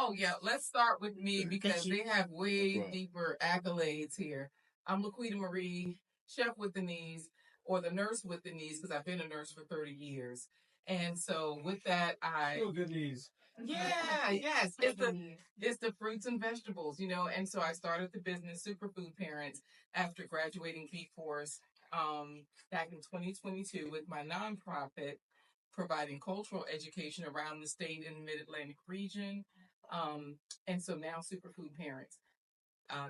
Oh, yeah. Let's start with me because they have way deeper accolades here. I'm Laquita Marie, chef with the knees, or the nurse with the knees, because I've been a nurse for 30 years. And so with that, Still good knees. yeah, yes, it's the fruits and vegetables, and so I started the business Superfood Parents after graduating B Force back in 2022 with my nonprofit providing cultural education around the state and mid-Atlantic region. Um, and so now Superfood Parents.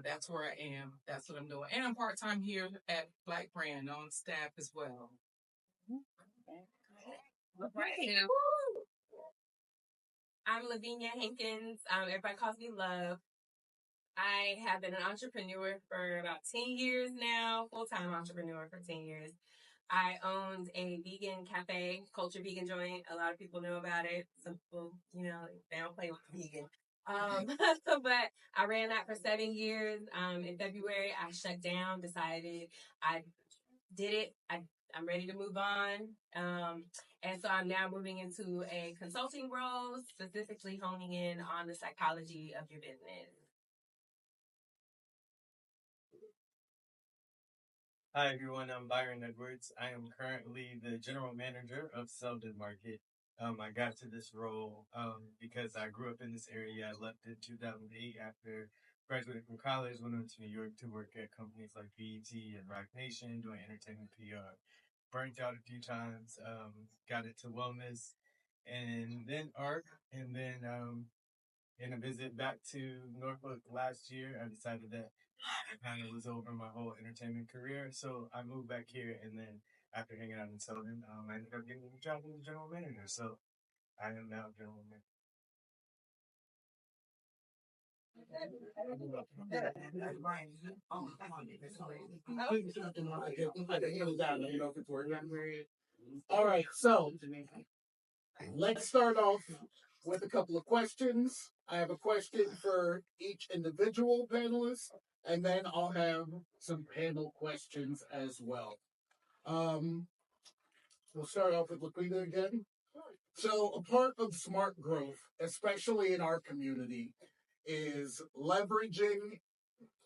That's where I am. That's what I'm doing. And I'm part-time here at Black Brand on staff as well. Right. I'm Luvenia Hankins. Everybody calls me Love. I have been an entrepreneur for about 10 years now, full-time entrepreneur for 10 years. I owned a vegan cafe, culture vegan joint. A lot of people know about it. Some people, they don't play with vegan. But I ran that for 7 years. In February, I shut down, decided I did it. I'm ready to move on. And so I'm now moving into a consulting role, specifically honing in on the psychology of your business. Hi everyone, I'm Byron Edwards. I am currently the general manager of Selden Market. I got to this role because I grew up in this area. I left in 2008 after graduating from college, went on to New York to work at companies like BET and Rock Nation doing entertainment PR. Burnt out a few times, got into wellness and then ARC, and then in a visit back to Norfolk last year, I decided that I kind of was over my whole entertainment career. So I moved back here, and then after hanging out in Southern, I ended up getting a job as a general manager. So I am now general manager. All right, so let's start off with a couple of questions. I have a question for each individual panelist, and then I'll have some panel questions as well. Um, we'll start off with Laquita again. So, a part of smart growth, especially in our community, is leveraging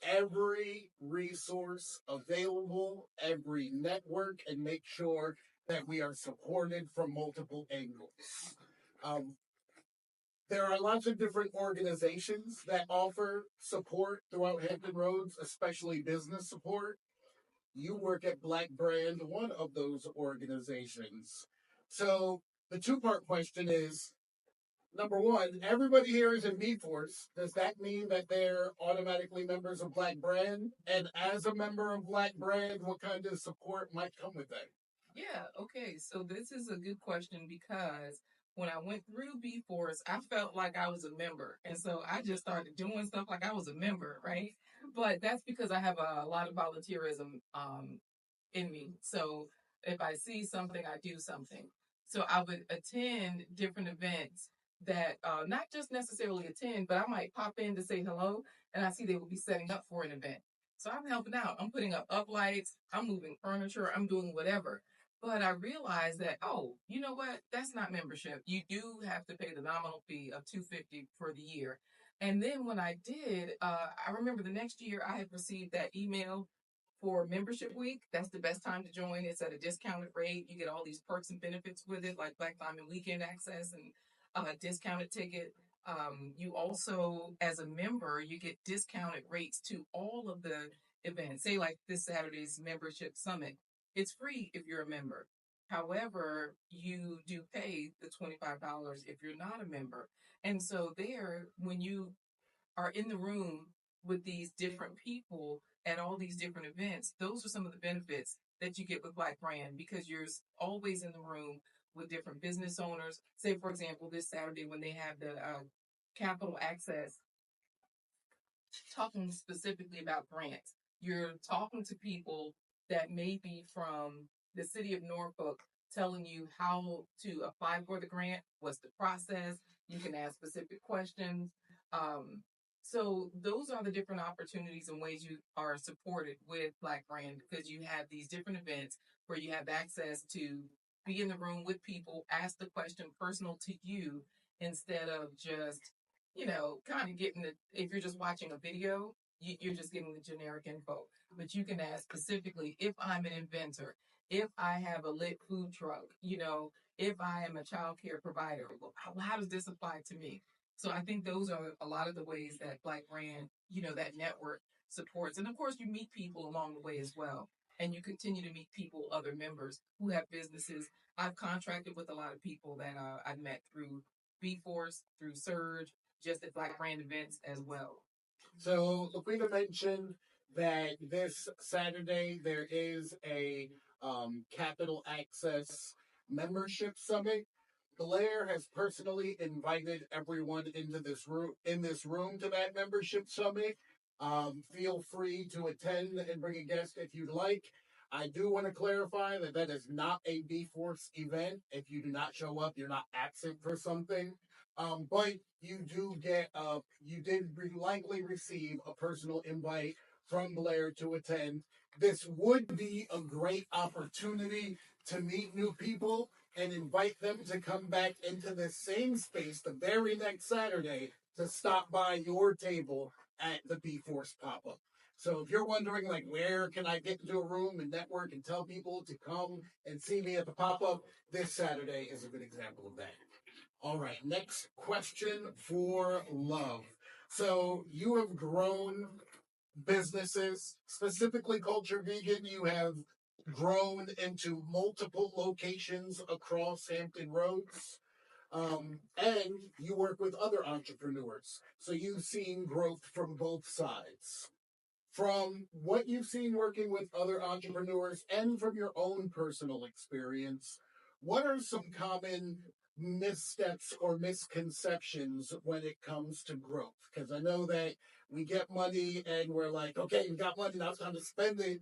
every resource available, every network, and make sure that we are supported from multiple angles. Um, there are lots of different organizations that offer support throughout Hampton Roads, especially business support. You work at Black Brand, one of those organizations. So the two-part question is, number one, everybody here is in B Force. Does that mean that they're automatically members of Black Brand? And as a member of Black Brand, what kind of support might come with that? Yeah, okay. So this is a good question because when I went through B Force, I felt like I was a member. And so I just started doing stuff like I was a member, right? But that's because I have a lot of volunteerism in me. So if I see something, I do something. So I would attend different events that not just necessarily attend, but I might pop in to say hello and I see they will be setting up for an event. So I'm helping out. I'm putting up lights, I'm moving furniture, I'm doing whatever. But I realized that, oh, you know what? That's not membership. You do have to pay the nominal fee of $250 for the year. And then when I did, I remember the next year I had received that email for membership week. That's the best time to join. It's at a discounted rate. You get all these perks and benefits with it, like Black Diamond weekend access and a discounted ticket. You also, as a member, you get discounted rates to all of the events. Say like this Saturday's membership summit. It's free if you're a member. However, you do pay the $25 if you're not a member. And so there, when you are in the room with these different people at all these different events, those are some of the benefits that you get with Black Brand because you're always in the room with different business owners. Say, for example, this Saturday when they have the capital access, talking specifically about grants, you're talking to people that may be from the city of Norfolk telling you how to apply for the grant, what's the process. You can ask specific questions. So those are the different opportunities and ways you are supported with Black Brand because you have these different events where you have access to be in the room with people, ask the question personal to you instead of just kind of getting if you're just watching a video, you're just getting the generic info. But you can ask specifically if I'm an inventor, if I have a lit food truck, if I am a child care provider, how does this apply to me? So I think those are a lot of the ways that Black Brand, that network supports. And of course, you meet people along the way as well. And you continue to meet people, other members who have businesses. I've contracted with a lot of people that I've met through B Force, through Surge, just at Black Brand events as well. So Laquita mentioned that this Saturday there is a capital access membership summit. Blair has personally invited everyone into this room to that membership summit. Feel free to attend and bring a guest if you'd like. I do want to clarify that that is not a B Force event. If you do not show up, you're not absent for something. But you did likely receive a personal invite from Blair to attend. This would be a great opportunity to meet new people and invite them to come back into the same space the very next Saturday to stop by your table at the B Force pop-up. So if you're wondering, like, where can I get into a room and network and tell people to come and see me at the pop-up, this Saturday is a good example of that. All right, next question for Love. So you have grown businesses, specifically Culture Vegan. You have grown into multiple locations across Hampton Roads. And you work with other entrepreneurs. So you've seen growth from both sides. From what you've seen working with other entrepreneurs and from your own personal experience, what are some common missteps or misconceptions when it comes to growth? Because I know that we get money and we're like, okay, we got money, now it's time to spend it.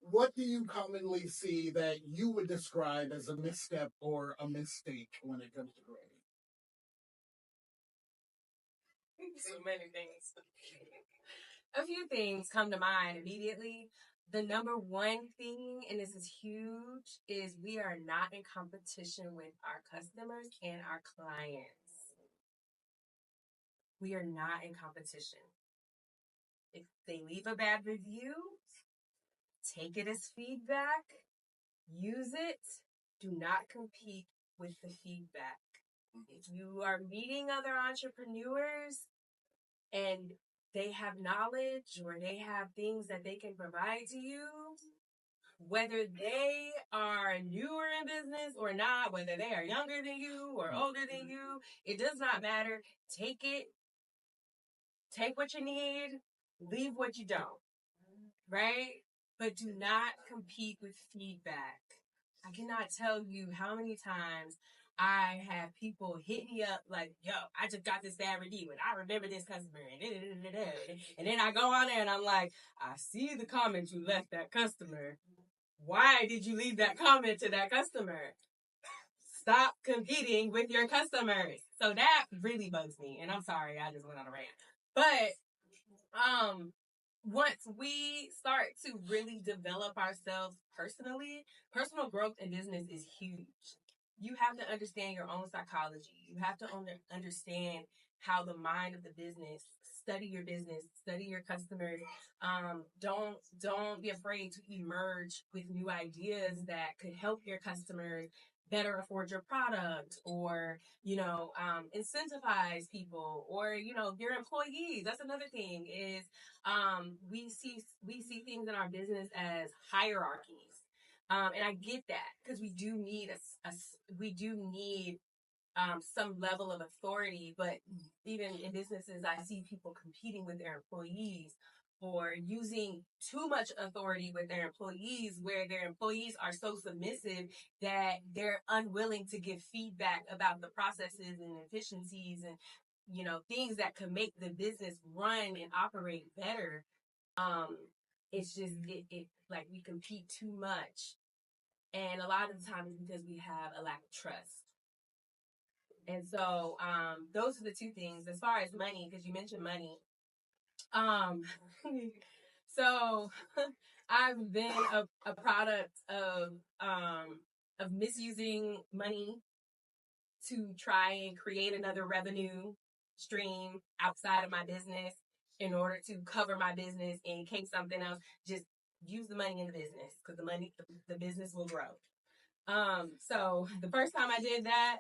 What do you commonly see that you would describe as a misstep or a mistake when it comes to growth? So many things. A few things come to mind immediately. The number one thing, and this is huge, is we are not in competition with our customers and our clients. We are not in competition. If they leave a bad review, take it as feedback, use it. Do not compete with the feedback. If you are meeting other entrepreneurs and they have knowledge or they have things that they can provide to you, whether they are newer in business or not, whether they are younger than you or older than you, it does not matter. Take it. Take what you need. Leave what you don't. Right? But do not compete with feedback. I cannot tell you how many times I have people hit me up like, yo, I just got this bad review and I remember this customer and then I go on there and I'm like, I see the comment you left that customer. Why did you leave that comment to that customer? Stop competing with your customers. So that really bugs me. And I'm sorry, I just went on a rant. But once we start to really develop ourselves personally, personal growth in business is huge. You have to understand your own psychology. You have to understand how the mind of the business, study your customers. Don't be afraid to emerge with new ideas that could help your customers better afford your product or, incentivize people or, your employees. That's another thing is, we see things in our business as hierarchies. And I get that because we do need some level of authority, but even in businesses, I see people competing with their employees or using too much authority with their employees where their employees are so submissive that they're unwilling to give feedback about the processes and efficiencies and, things that could make the business run and operate better. It's just, it like we compete too much. And a lot of the time it's because we have a lack of trust. And so, those are the two things. As far as money, because you mentioned money. So I've been a product of misusing money to try and create another revenue stream outside of my business in order to cover my business in case something else. Just use the money in the business because the business will grow. So the first time I did that,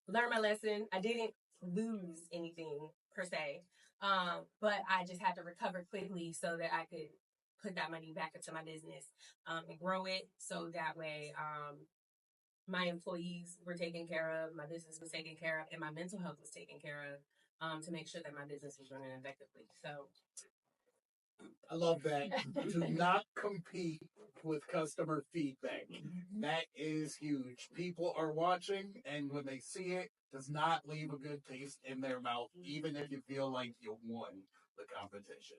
learned my lesson. I didn't lose anything per se, but I just had to recover quickly so that I could put that money back into my business and grow it. So that way, my employees were taken care of, my business was taken care of, and my mental health was taken care of to make sure that my business was running effectively. So I love that. Do not compete with customer feedback. That is huge. People are watching, and when they see it, does not leave a good taste in their mouth, even if you feel like you won the competition.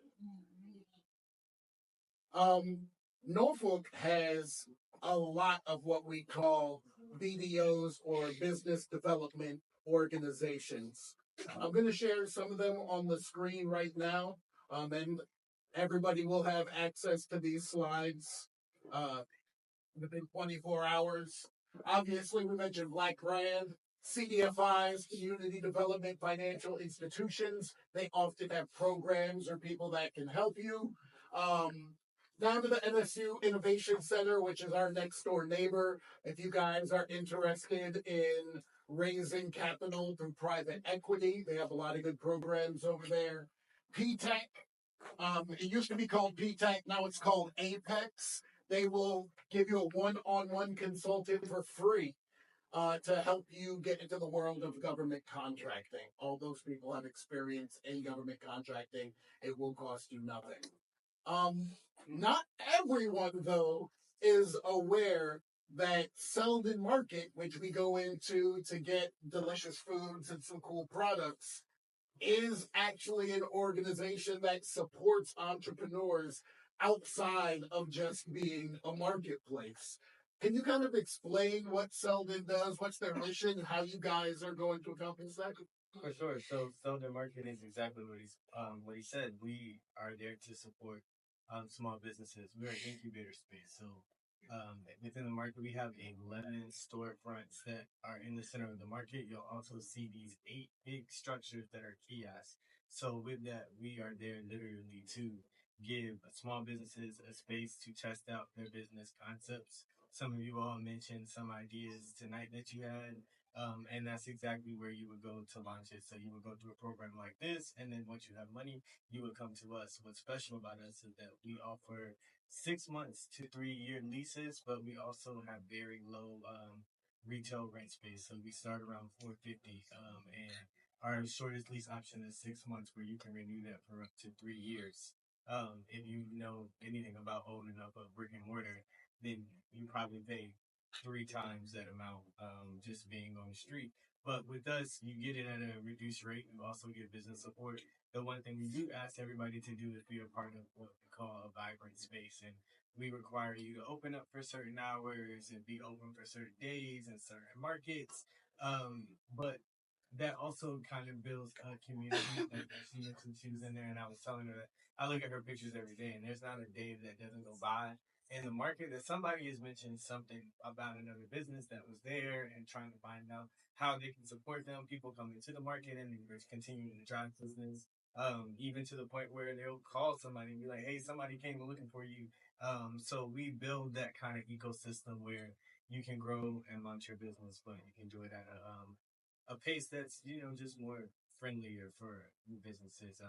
Norfolk has a lot of what we call BDOs or business development organizations. I'm going to share some of them on the screen right now, and everybody will have access to these slides within 24 hours. Obviously, we mentioned Black Brand, CDFIs, Community Development Financial Institutions. They often have programs or people that can help you. Down to the NSU Innovation Center, which is our next door neighbor. If you guys are interested in raising capital through private equity, they have a lot of good programs over there. PTech, it used to be called PTech, now it's called Apex. They will give you a one-on-one consultant for free to help you get into the world of government contracting. All those people have experience in government contracting. It will cost you nothing. Not everyone, though, is aware that Selden Market, which we go into to get delicious foods and some cool products, is actually an organization that supports entrepreneurs outside of just being a marketplace. Can you kind of explain what Selden does, what's their mission, and how you guys are going to accomplish that? For sure. So Southern Market is exactly what he said. We are there to support small businesses. We're an incubator space. So within the market, we have 11 storefronts that are in the center of the market. You'll also see these 8 big structures that are kiosks. So with that, we are there literally to give small businesses a space to test out their business concepts. Some of you all mentioned some ideas tonight that you had. And that's exactly where you would go to launch it. So you would go through a program like this, and then once you have money, you would come to us. What's special about us is that we offer 6 months to 3-year leases, but we also have very low retail rent space. So we start around $450, and our shortest lease option is 6 months, where you can renew that for up to 3 years. If you know anything about holding up a brick and mortar, then you probably pay 3 times that amount just being on the street. But with us, you get it at a reduced rate. You also get business support. The one thing we do ask everybody to do is be a part of what we call a vibrant space. And we require you to open up for certain hours and be open for certain days and certain markets. But that also kind of builds a community. Like she mentioned, she was in there, and I was telling her that I look at her pictures every day, and there's not a day that doesn't go by in the market that somebody has mentioned something about another business that was there and trying to find out how they can support them. People come into the market and they're continuing to drive business, even to the point where they'll call somebody and be like, hey, somebody came looking for you. So we build that kind of ecosystem where you can grow and launch your business, but you can do it at a pace that's, just more friendlier for new businesses.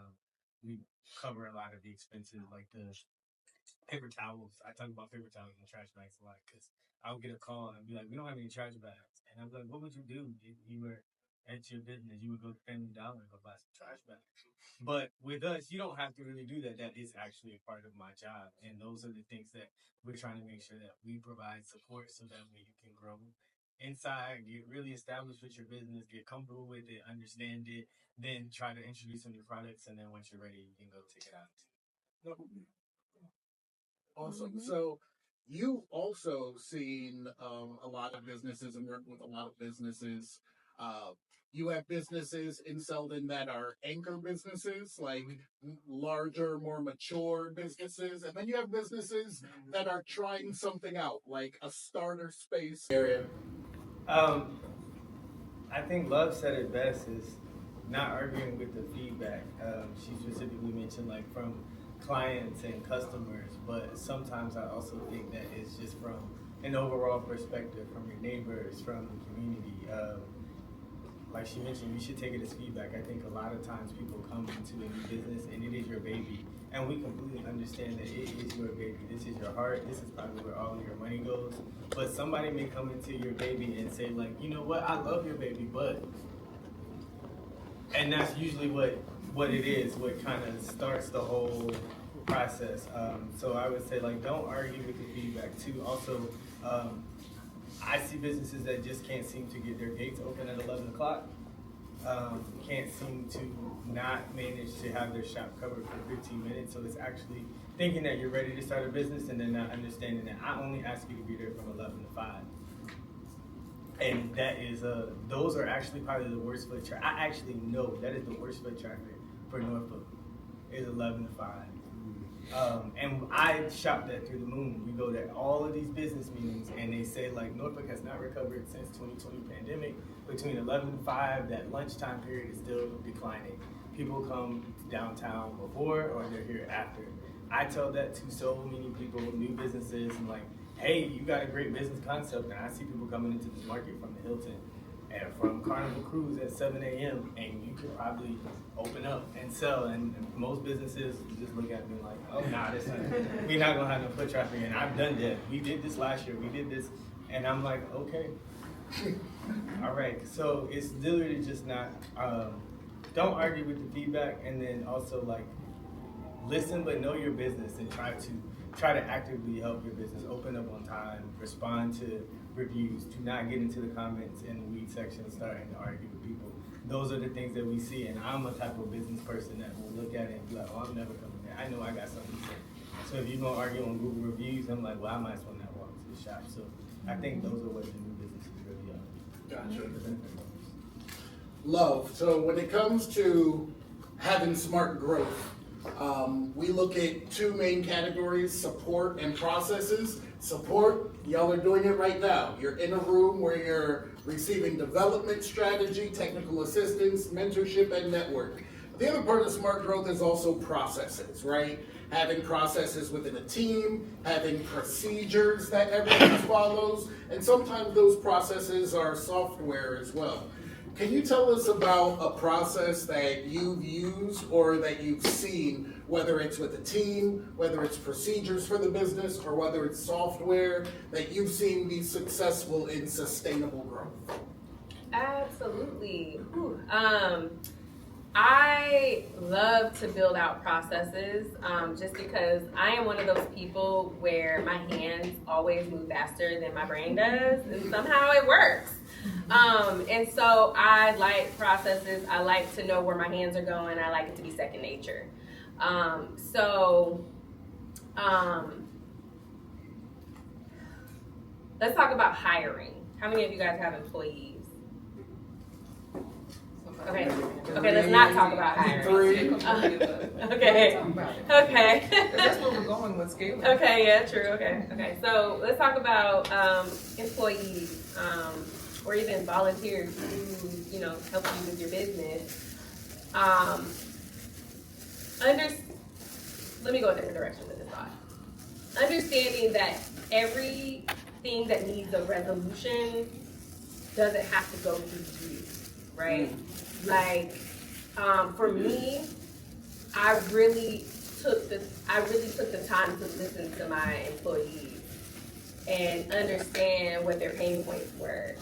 We cover a lot of the expenses, like the paper towels. I talk about paper towels and trash bags a lot because I'll get a call and be like, we don't have any trash bags. And I'm like, what would you do if you were at your business? You would go spend $1 and go buy some trash bags. But with us, you don't have to really do that. That is actually a part of my job. And those are the things that we're trying to make sure that we provide support so that way you can grow inside, get really established with your business, get comfortable with it, understand it, then try to introduce some new products. And then once you're ready, you can go take it out. Awesome. So you've also seen a lot of businesses and worked with a lot of businesses. You have businesses in Selden that are anchor businesses, like larger, more mature businesses. And then you have businesses that are trying something out, like a starter space area. I think Love said it best is not arguing with the feedback. She specifically mentioned like from clients and customers, but sometimes I also think that it's just from an overall perspective, from your neighbors, from the community. Like she mentioned, you should take it as feedback. I think a lot of times people come into a new business and it is your baby. And we completely understand that it is your baby. This is your heart. This is probably where all of your money goes. But somebody may come into your baby and say like, you know what, I love your baby, but. And that's usually what it is, what kind of starts the whole process. So I would say like, don't argue with the feedback too. Also, I see businesses that just can't seem to get their gates open at 11 o'clock. Can't seem to not manage to have their shop covered for 15 minutes. So it's actually thinking that you're ready to start a business and then not understanding that I only ask you to be there from 11 to 5. And that is, those are actually probably the worst foot traffic. I actually know that is the worst foot traffic for Norfolk is 11 to 5. And I shop that through the moon. We go to all of these business meetings and they say like Norfolk has not recovered since 2020 pandemic. Between 11 and 5, that lunchtime period is still declining. People come downtown before or they're here after. I tell that to so many people, new businesses, and like, hey, you got a great business concept, and I see people coming into this market from the Hilton and from Carnival Cruise at 7 a.m. and you could probably open up and sell. And most businesses just look at me like, oh, nah, we're not gonna have no foot traffic. And I've done that. We did this last year. We did this, and I'm like, okay, all right. So it's literally just not. Don't argue with the feedback, and then also like listen, but know your business and try to actively help your business. Open up on time, respond to reviews, do not get into the comments in the weed section starting to argue with people. Those are the things that we see, and I'm a type of business person that will look at it and be like, oh, I'm never coming there. I know I got something to say. So if you're gonna argue on Google reviews, I'm like, well, I might as well not walk to the shop. So I think those are what the new businesses really are. Gotcha. Love. So when it comes to having smart growth, we look at two main categories, support and processes. Support, y'all are doing it right now. You're in a room where you're receiving development strategy, technical assistance, mentorship, and network. The other part of smart growth is also processes, right? Having processes within a team, having procedures that everyone follows, and sometimes those processes are software as well. Can you tell us about a process that you've used or that you've seen, whether it's with a team, whether it's procedures for the business, or whether it's software that you've seen be successful in sustainable growth? Absolutely. I love to build out processes just because I am one of those people where my hands always move faster than my brain does, and somehow it works. And so I like processes. I like to know where my hands are going. I like it to be second nature. Let's talk about hiring. How many of you guys have employees? Okay, let's not talk about hiring. Okay. That's where we're going with scaling. Okay, yeah, true, okay. So let's talk about employees or even volunteers who, help you with your business. Let me go a different direction with this thought. Understanding that everything that needs a resolution doesn't have to go through you, right? Like, for me, I really took the time to listen to my employees and understand what their pain points were,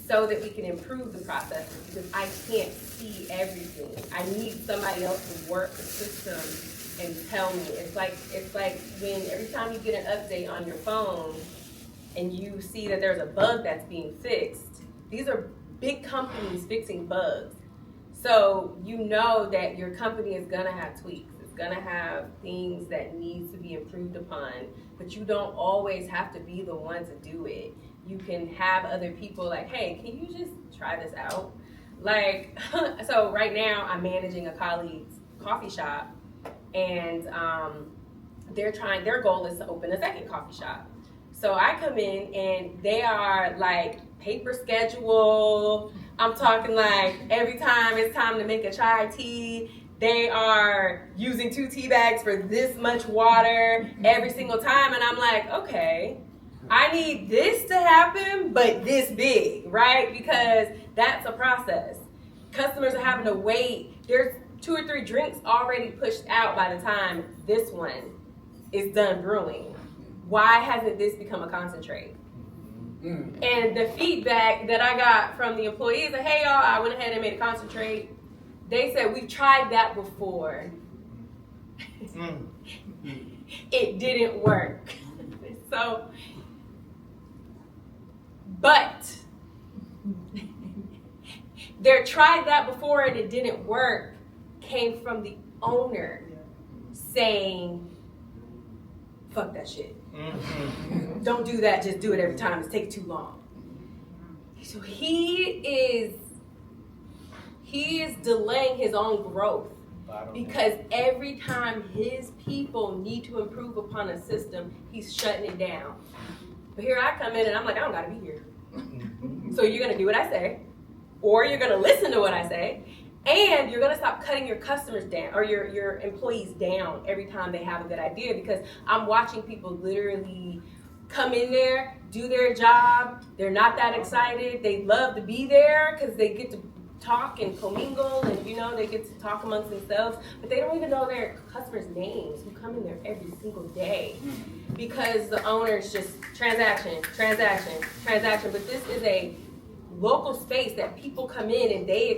so that we can improve the processes. Because I can't see everything. I need somebody else to work the system and tell me. It's like when every time you get an update on your phone and you see that there's a bug that's being fixed. These are big companies fixing bugs. So you know that your company is gonna have tweaks. It's gonna have things that need to be improved upon, but you don't always have to be the one to do it. You can have other people like, hey, can you just try this out? Like, so right now I'm managing a colleague's coffee shop, and their goal is to open a second coffee shop. So I come in and they are like paper schedule. I'm talking like every time it's time to make a chai tea, they are using 2 tea bags for this much water every single time. And I'm like, okay, I need this to happen, but this big, right? Because that's a process. Customers are having to wait. There's 2 or 3 drinks already pushed out by the time this one is done brewing. Why hasn't this become a concentrate? And the feedback that I got from the employees, like, hey y'all, I went ahead and made a concentrate. They said, we've tried that before. It didn't work. So, but their tried that before and it didn't work came from the owner saying, fuck that shit. Don't do that, just do it every time. It's taking too long. So he is delaying his own growth because every time his people need to improve upon a system, he's shutting it down. But here I come in and I'm like, I don't gotta be here. So you're gonna do what I say, or you're gonna listen to what I say, and you're gonna stop cutting your customers down or your employees down every time they have a good idea, because I'm watching people literally come in there, do their job. They're not that excited. They love to be there because they get to talk and commingle and, they get to talk amongst themselves, but they don't even know their customers' names who come in there every single day because the owner's just transaction. But this is a local space that people come in and they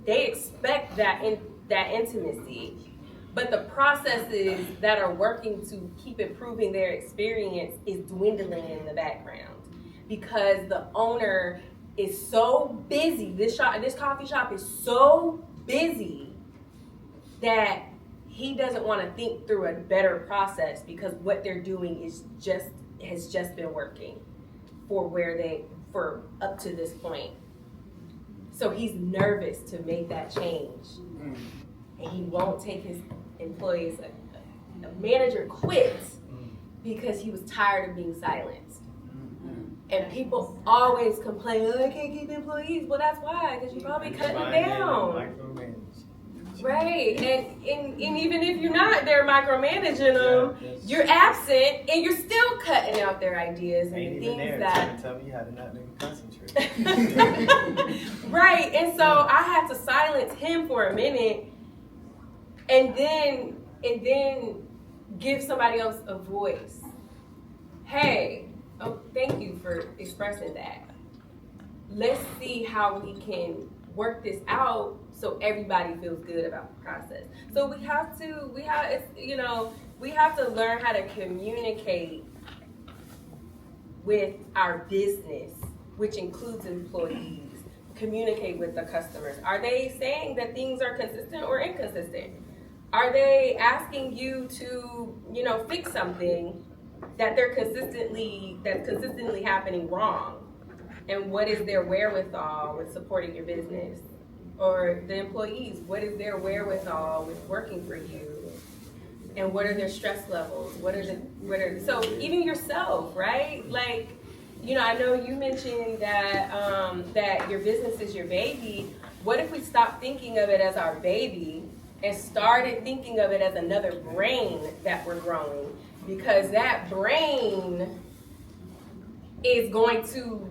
expect that intimacy. But the processes that are working to keep improving their experience is dwindling in the background because the owner is so busy. This coffee shop is so busy that he doesn't want to think through a better process because what they're doing has just been working for up to this point. So he's nervous to make that change, and he won't take his employees. A manager quits because he was tired of being silenced. And people always complain, oh, I can't keep employees. Well, that's why, because you're probably cutting them down. Right, and even if you're not there micromanaging them, you're absent and you're still cutting out their ideas and things that. Tell me how to not make a concentrate. Right, and so I had to silence him for a minute, and then give somebody else a voice. Hey, thank you for expressing that. Let's see how we can work this out so everybody feels good about the process. So we have to learn how to communicate with our business, which includes employees. Communicate with the customers. Are they saying that things are consistent or inconsistent? Are they asking you to, fix something that's consistently happening wrong? And what is their wherewithal with supporting your business? Or the employees, what is their wherewithal with working for you? And what are their stress levels? So even yourself, right? Like, I know you mentioned that that your business is your baby. What if we stopped thinking of it as our baby and started thinking of it as another brain that we're growing? Because that brain is going to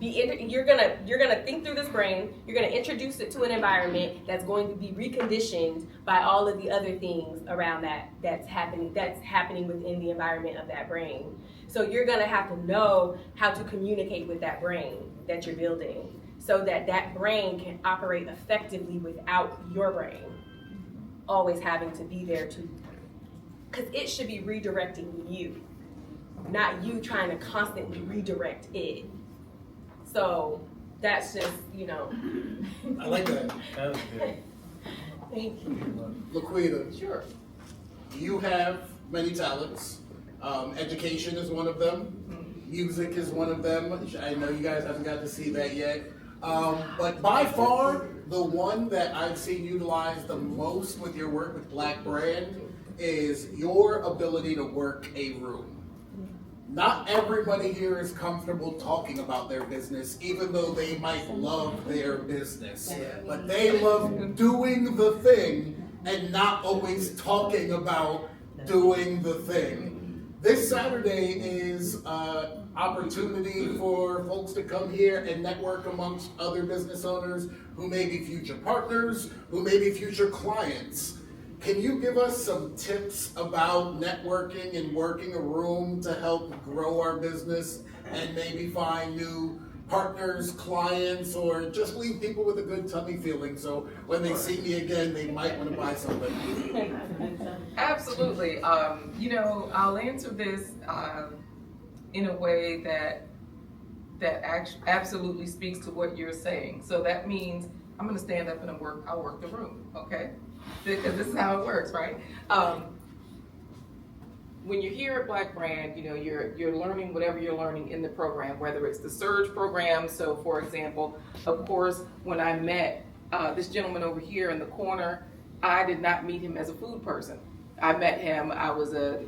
be, you're gonna think through this brain, you're gonna introduce it to an environment that's going to be reconditioned by all of the other things around that's happening within the environment of that brain. So you're gonna have to know how to communicate with that brain that you're building so that brain can operate effectively without your brain always having to be there because it should be redirecting you, not you trying to constantly redirect it. So that's just, I like that. That was good. Thank you. Laquita, Sure. you have many talents. Education is one of them. Music is one of them. I know you guys haven't got to see that yet. But by far, the one that I've seen utilized the most with your work with Black Brand is your ability to work a room. not everybody here is comfortable talking about their business, even though they might love their business. But they love doing the thing and not always talking about doing the thing. This Saturday is an opportunity for folks to come here and network amongst other business owners who may be future partners, who may be future clients. Can you give us some tips about networking and working a room to help grow our business and maybe find new partners, clients, or just leave people with a good tummy feeling so when they see me again, they might want to buy something? Absolutely. I'll answer this in a way that absolutely speaks to what you're saying. So that means I'm going to stand up and I'll work the room, okay? Because this is how it works, right? When you're here at Black Brand, you're learning whatever you're learning in the program, whether it's the Surge program. So, for example, of course, when I met this gentleman over here in the corner, I did not meet him as a food person. I met him. I was a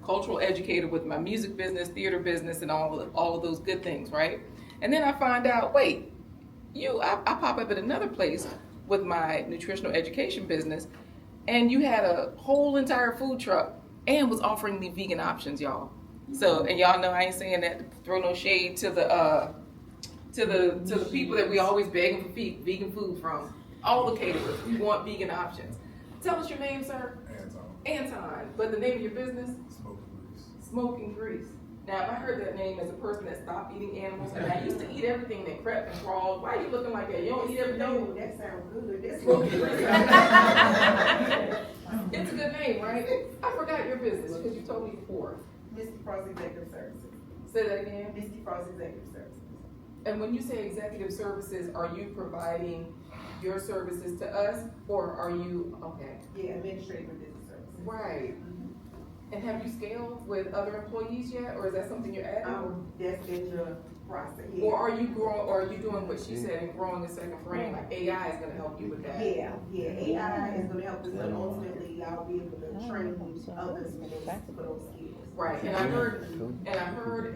cultural educator with my music business, theater business, and all of those good things, right? And then I find out, wait, I pop up at another place with my nutritional education business, and you had a whole entire food truck and was offering me vegan options, y'all. So, and y'all know I ain't saying that to throw no shade to the people that we always begging for vegan food from. All the caterers, we want vegan options. Tell us your name, sir. Anton. But the name of your business? Smoking Grease. Now, if I heard that name as a person that stopped eating animals, and I used to eat everything that crept and crawled, why are you looking like that? You don't eat everything? No, that sounds good. That's Smoking Grease. It's a good name, right? I forgot your business because you told me before. Misty Frost Executive Services. Say that again. Misty Frost Executive Services. And when you say executive services, are you providing your services to us, or are you, okay? Yeah, administrative and business services. Right. And have you scaled with other employees yet, or is that something you're adding? That's in the process. Yeah. Or are you doing what she said and growing the second brain? Like AI is going to help you with that. Yeah. AI is going to help us, but ultimately, I'll be able to train others for those skills. Right. And I heard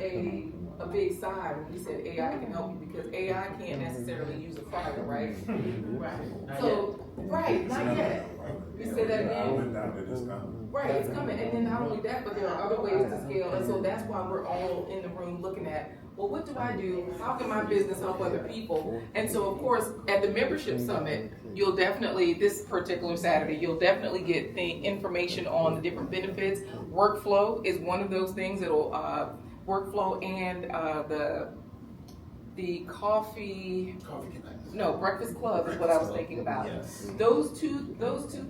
a big sigh when you said AI can help you, because AI can't necessarily use a fryer, right? Right. So, right, not yet. You said that again? Right, it's coming. And then not only that, but there are other ways to scale. And so that's why we're all in the room looking at, well, what do I do? How can my business help other people? And so, of course, at the membership summit, you'll definitely, this particular Saturday, you'll definitely get the information on the different benefits. Workflow is one of those things that'll, workflow and the coffee. No, Breakfast Club is what I was thinking about. Yes. Those two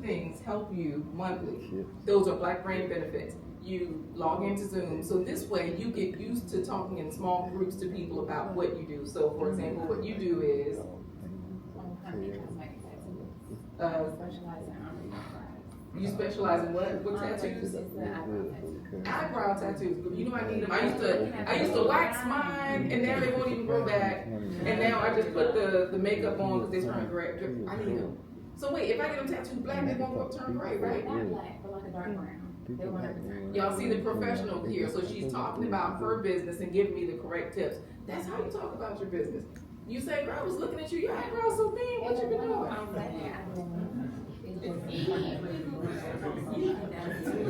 things help you monthly. Those are Black Brand benefits. You log into Zoom, so this way you get used to talking in small groups to people about what you do. So, for example, what you do is you specialize in what? What tattoos? Eyebrow tattoos. You know I need them. I used to wax mine, and now they won't even grow back. And now I just put the makeup on because they turn gray. I need them. So wait, if I get them tattooed black, they won't turn gray, right? Not black, but like a dark brown. Y'all see the professional here, so she's talking about her business and giving me the correct tips. That's how you talk about your business. You say, girl, I was looking at you, your eyebrows so big, what you been doing?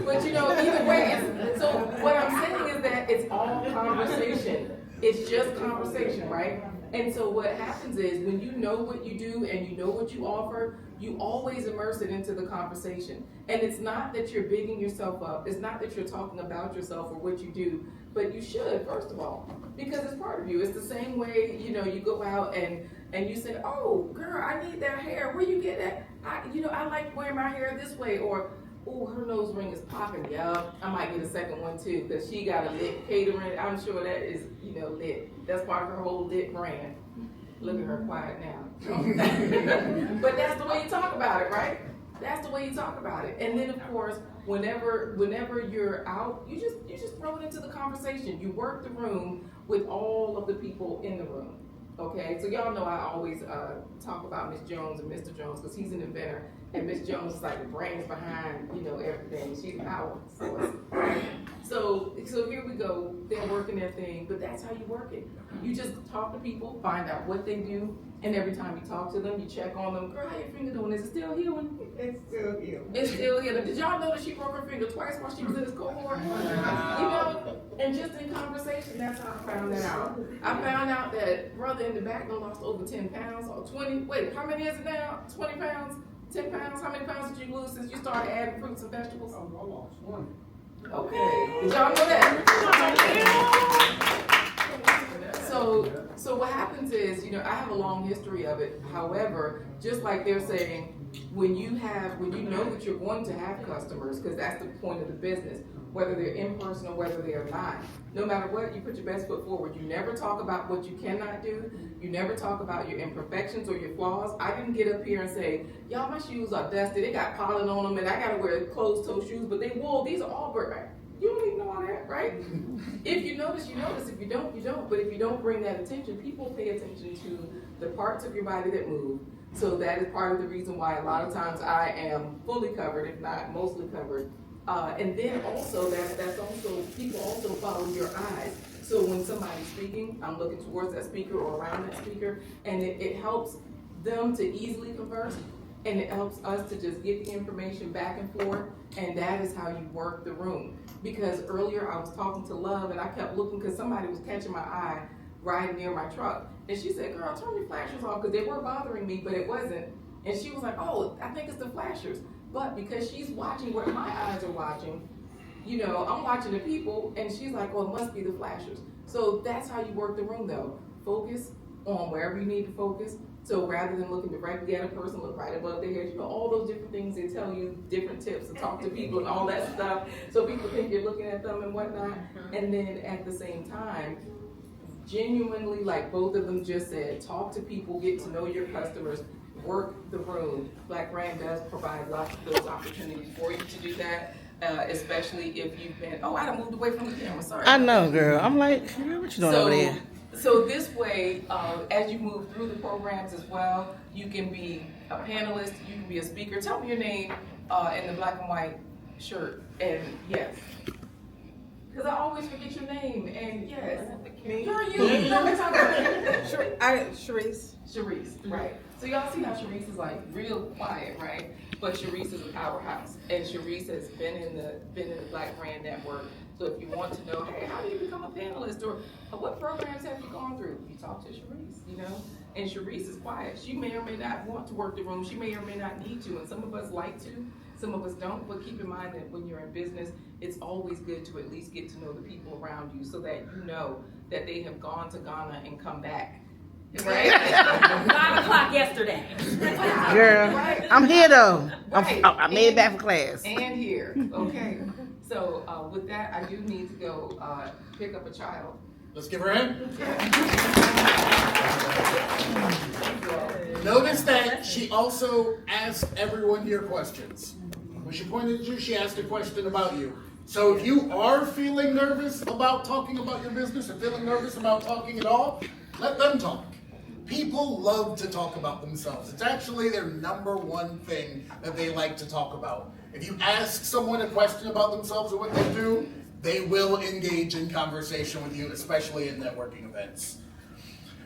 But either way, so what I'm saying is that it's all conversation. It's just conversation, right? And so what happens is when you know what you do and you know what you offer, you always immerse it into the conversation. And it's not that you're bigging yourself up. It's not that you're talking about yourself or what you do, but you should, first of all, because it's part of you. It's the same way, you go out and you say, oh, girl, I need that hair. Where you get that? I like wearing my hair this way. Or, oh, her nose ring is popping. Yup, I might get a second one too, because she got a lit catering. I'm sure that is, lit. That's part of her whole lit brand. Look at her quiet now. But that's the way you talk about it, right? That's the way you talk about it. And then, of course, whenever you're out, you just throw it into the conversation. You work the room with all of the people in the room. Okay, so y'all know I always talk about Miss Jones and Mr. Jones because he's an inventor, and Miss Jones is like the brains behind everything. She's the power source. So here we go. They're working their thing, but that's how you work it. You just talk to people, find out what they do, and every time you talk to them, you check on them. Girl, how your finger doing? Is it still healing? It's still here. It's still healing. Did y'all know that she broke her finger twice while she was in this cohort? You know, and just in conversation, that's how I found that out. I found out that brother in the back done lost over 10 pounds or 20. Wait, how many is it now? 20 pounds? 10 pounds? How many pounds did you lose since you started adding fruits and vegetables? I lost 20. Okay. Did y'all know that? So what happens is, you know, I have a long history of it. However, just like they're saying, when you know that you're going to have customers, because that's the point of the business, whether they're in person or whether they are not, no matter what, you put your best foot forward. You never talk about what you cannot do. You never talk about your imperfections or your flaws. I didn't get up here and say, y'all, my shoes are dusty, they got pollen on them, and I gotta wear closed-toe shoes, but they wool. These are all bird. You don't even know all that, right? If you notice, you notice. If you don't, you don't. But if you don't bring that attention, people pay attention to the parts of your body that move. So that is part of the reason why a lot of times I am fully covered, if not mostly covered. And then also, that's also, people also follow your eyes. So when somebody's speaking, I'm looking towards that speaker or around that speaker, and it helps them to easily converse. And it helps us to just get the information back and forth, and that is how you work the room. Because earlier I was talking to Love, and I kept looking because somebody was catching my eye riding near my truck. And she said, girl, turn your flashers off, because they were bothering me, but it wasn't. And she was like, oh, I think it's the flashers. But because she's watching what my eyes are watching, you know, I'm watching the people, and she's like, oh, it must be the flashers. So that's how you work the room, though. Focus on wherever you need to focus. So rather than looking directly at a person, look right above their head. You know, all those different things, they tell you different tips to talk to people and all that stuff. So people think you're looking at them and whatnot. And then at the same time, genuinely, like both of them just said, talk to people, get to know your customers, work the room. Black Brand does provide lots of those opportunities for you to do that. Especially if you've been, I done moved away from the camera, sorry. I know, girl. I'm like, what you doing over there? So this way, as you move through the programs as well, you can be a panelist, you can be a speaker. Tell me your name in the black and white shirt, and yes. Because I always forget your name, and yes. Girl, you know what I'm talking about. Sharice. Sharice, right. So y'all see how Sharice is like real quiet, right? But Sharice is a powerhouse, and Sharice has been in the Black Brand Network. So if you want to know, hey, how do you become a panelist, or what programs have you gone through? You talk to Sharice, you know? And Sharice is quiet. She may or may not want to work the room. She may or may not need to, and some of us like to, some of us don't. But keep in mind that when you're in business, it's always good to at least get to know the people around you so that you know that they have gone to Ghana and come back. Right? 5 o'clock yesterday. Girl, right. I'm here though. Right. I made it back from class. And here, okay. So with that, I do need to go pick up a child. Let's give her a hand. Notice that she also asked everyone here questions. When she pointed at you, she asked a question about you. So if you are feeling nervous about talking about your business or feeling nervous about talking at all, let them talk. People love to talk about themselves. It's actually their number one thing that they like to talk about. If you ask someone a question about themselves or what they do, they will engage in conversation with you, especially in networking events.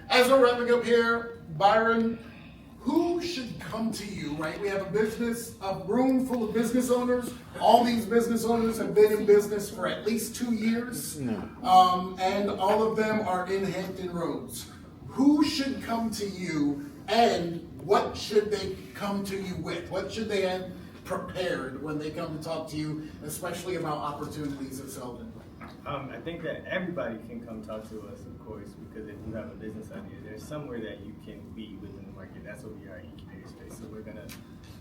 As we're wrapping up here, Byron, who should come to you, right? We have a room full of business owners. All these business owners have been in business for at least 2 years. And all of them are in Hampton Roads. Who should come to you, and what should they come to you with? What should they have prepared when they come to talk to you, especially about opportunities at Selden? I think that everybody can come talk to us, of course, because if you have a business idea, there's somewhere that you can be within the market. That's what we are, incubator space. So we're gonna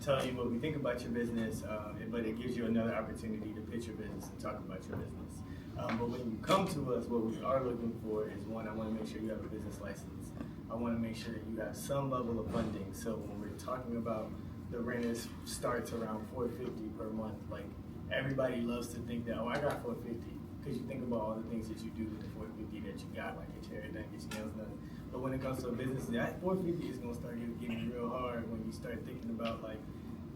tell you what we think about your business, but it gives you another opportunity to pitch your business and talk about your business. But when you come to us, what we are looking for is, one, I want to make sure you have a business license. I want to make sure that you have some level of funding. So when we're talking about the rent starts around $450 per month, like everybody loves to think that, I got $450, because you think about all the things that you do with the $450 that you got, like get your hair done, get your nails done. But when it comes to a business, that $450 is going to start getting real hard when you start thinking about like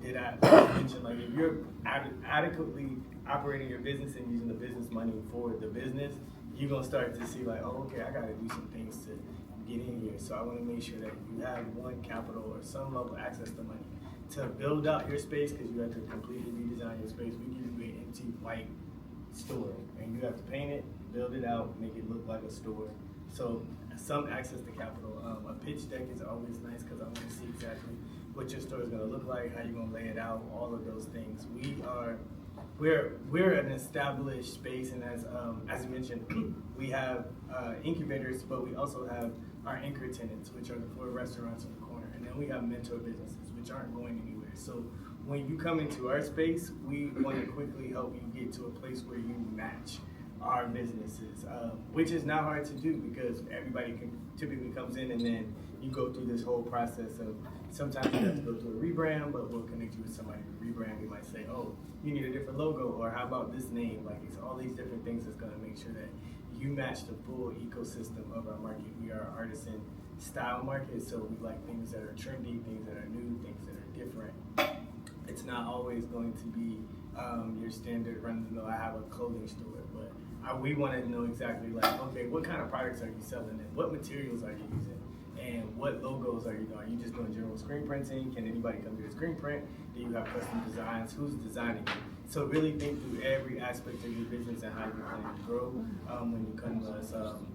did I mention, like, if you're adequately operating your business and using the business money for the business, you're gonna start to see like, oh, okay, I gotta do some things to get in here. So I want to make sure that you have one capital or some level of access to money to build out your space, because you have to completely redesign your space. We give you an empty white store, and you have to paint it, build it out, make it look like a store. So some access to capital. A pitch deck is always nice because I want to see exactly what your store is going to look like, how you're going to lay it out, all of those things. We're an established space, and as I mentioned, we have incubators, but we also have our anchor tenants, which are the 4 restaurants in the corner, and then we have mentor businesses, which aren't going anywhere. So when you come into our space, we want to quickly help you get to a place where you match our businesses, which is not hard to do because everybody typically comes in, and then you go through this whole process of sometimes you have to go through a rebrand, but we'll connect you with somebody to rebrand. We might say, oh, you need a different logo, or how about this name? Like, it's all these different things that's going to make sure that you match the full ecosystem of our market. We are an artisan style market, so we like things that are trendy, things that are new, things that are different. It's not always going to be your standard run-of-the-mill, I have a clothing store, but we want to know exactly like, okay, what kind of products are you selling, and what materials are you using, and what logos are you doing? Are you just doing general screen printing? Can anybody come do a screen print? Do you have custom designs? Who's designing it? So really think through every aspect of your business and how you plan to grow when you come to us.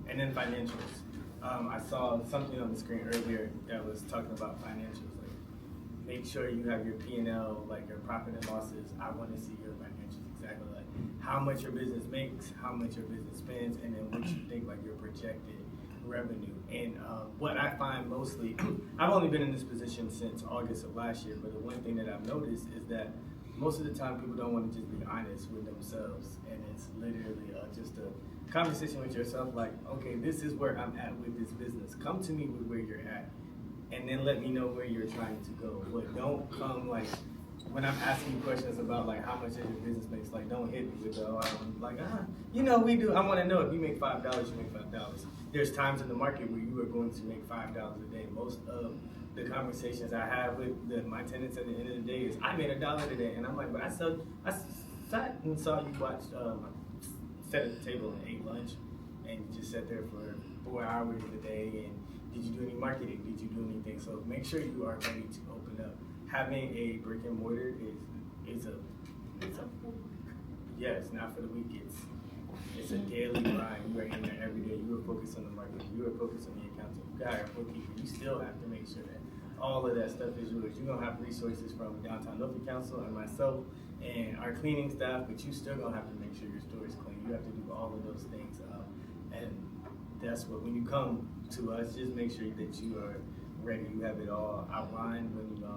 And then financials. I saw something on the screen earlier that was talking about financials. Like, make sure you have your P&L, like your profit and losses. I want to see your financials exactly, like how much your business makes, how much your business spends, and then what you think like your projected revenue. And what I find mostly, I've only been in this position since August of last year, but the one thing that I've noticed is that most of the time people don't want to just be honest with themselves, and it's literally just a conversation with yourself like, okay, this is where I'm at with this business. Come to me with where you're at, and then let me know where you're trying to go. But don't come like, when I'm asking you questions about like how much does your business makes, like don't hit me with the, we do. I want to know if you make $5, you make $5. There's times in the market where you are going to make $5 a day. Most of the conversations I have with my tenants at the end of the day is, I made $1 today, and I'm like, but I sat and saw you watch, sat at the table and ate lunch, and you just sat there for 4 hours a day, and did you do any marketing? Did you do anything? So make sure you are ready to open up. Having a brick and mortar is it's not for the weak. It's a daily grind. You are in there every day. You are focused on the market. You are focused on the accounting. You got a bookkeeper. You still have to make sure that all of that stuff is yours. You're gonna have resources from Downtown Norfolk Council and myself and our cleaning staff, but you still gonna have to make sure your store is clean. You have to do all of those things, and that's what, when you come to us, just make sure that you are ready. You have it all outlined. When you